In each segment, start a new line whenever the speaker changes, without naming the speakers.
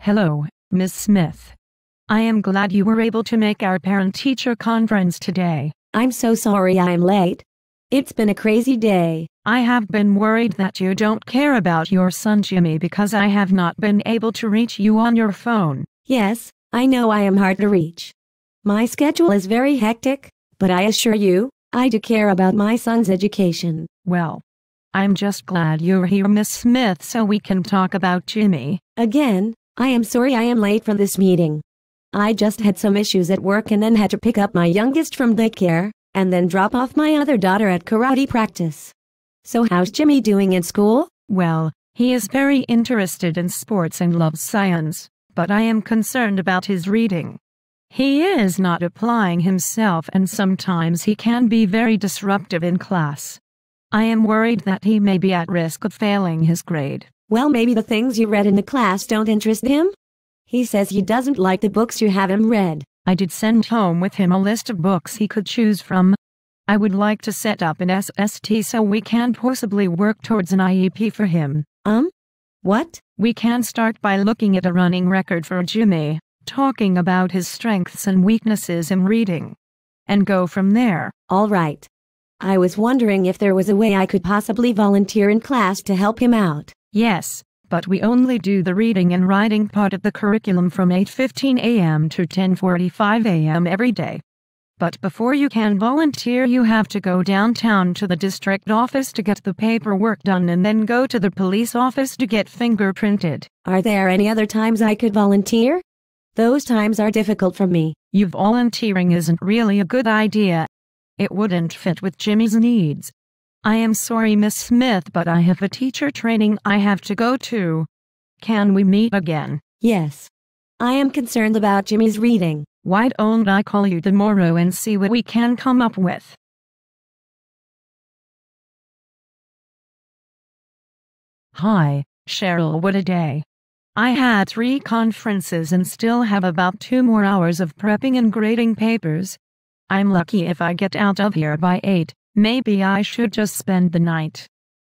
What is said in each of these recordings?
Hello, Ms. Smith. I am glad you were able to make our parent-teacher conference today.
I'm so sorry I'm late. It's been a crazy day.
I have been worried that you don't care about your son Jimmy because I have not been able to reach you on your phone.
Yes, I know I am hard to reach. My schedule is very hectic, but I assure you, I do care about my son's education.
Well, I'm just glad you're here, Miss Smith, so we can talk about Jimmy.
Again, I am sorry I am late for this meeting. I just had some issues at work and then had to pick up my youngest from daycare, and then drop off my other daughter at karate practice. So how's Jimmy doing in school?
Well, he is very interested in sports and loves science, but I am concerned about his reading. He is not applying himself and sometimes he can be very disruptive in class. I am worried that he may be at risk of failing his grade.
Well, maybe the things you read in the class don't interest him? He says he doesn't like the books you have him read.
I did send home with him a list of books he could choose from. I would like to set up an SST so we can possibly work towards an IEP for him.
What?
We can start by looking at a running record for Jimmy, talking about his strengths and weaknesses in reading, and go from there.
All right. I was wondering if there was a way I could possibly volunteer in class to help him out.
Yes, but we only do the reading and writing part of the curriculum from 8:15 a.m. to 10:45 a.m. every day. But before you can volunteer, you have to go downtown to the district office to get the paperwork done and then go to the police office to get fingerprinted.
Are there any other times I could volunteer? Those times are difficult for me.
Volunteering isn't really a good idea. It wouldn't fit with Jimmy's needs. I am sorry, Miss Smith, but I have a teacher training I have to go to. Can we meet again?
Yes. I am concerned about Jimmy's reading.
Why don't I call you tomorrow and see what we can come up with? Hi, Cheryl, what a day. I had 3 conferences and still have about 2 more hours of prepping and grading papers. I'm lucky if I get out of here by 8. Maybe I should just spend the night.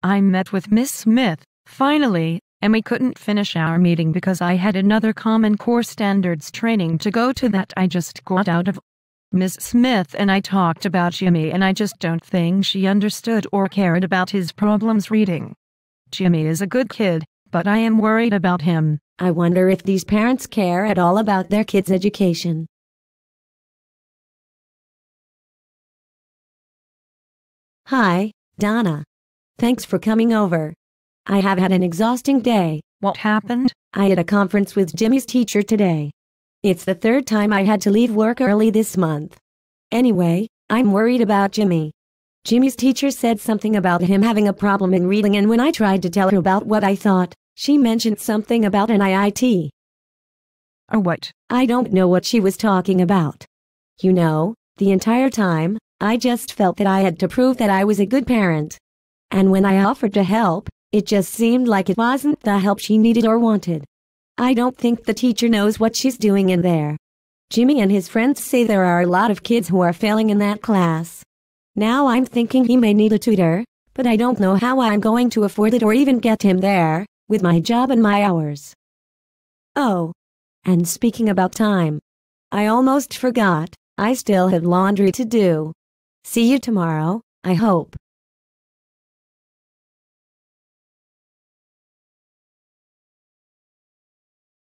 I met with Miss Smith, finally, and we couldn't finish our meeting because I had another Common Core Standards training to go to that I just got out of. Miss Smith and I talked about Jimmy and I just don't think she understood or cared about his problems reading. Jimmy is a good kid, but I am worried about him.
I wonder if these parents care at all about their kids' education. Hi, Donna. Thanks for coming over. I have had an exhausting day.
What happened?
I had a conference with Jimmy's teacher today. It's the 3rd time I had to leave work early this month. Anyway, I'm worried about Jimmy. Jimmy's teacher said something about him having a problem in reading, and when I tried to tell her about what I thought, she mentioned something about an IIT.
Or what?
I don't know what she was talking about. You know, the entire time, I just felt that I had to prove that I was a good parent. And when I offered to help, it just seemed like it wasn't the help she needed or wanted. I don't think the teacher knows what she's doing in there. Jimmy and his friends say there are a lot of kids who are failing in that class. Now I'm thinking he may need a tutor, but I don't know how I'm going to afford it or even get him there, with my job and my hours. Oh, and speaking about time, I almost forgot, I still have laundry to do. See you tomorrow, I hope.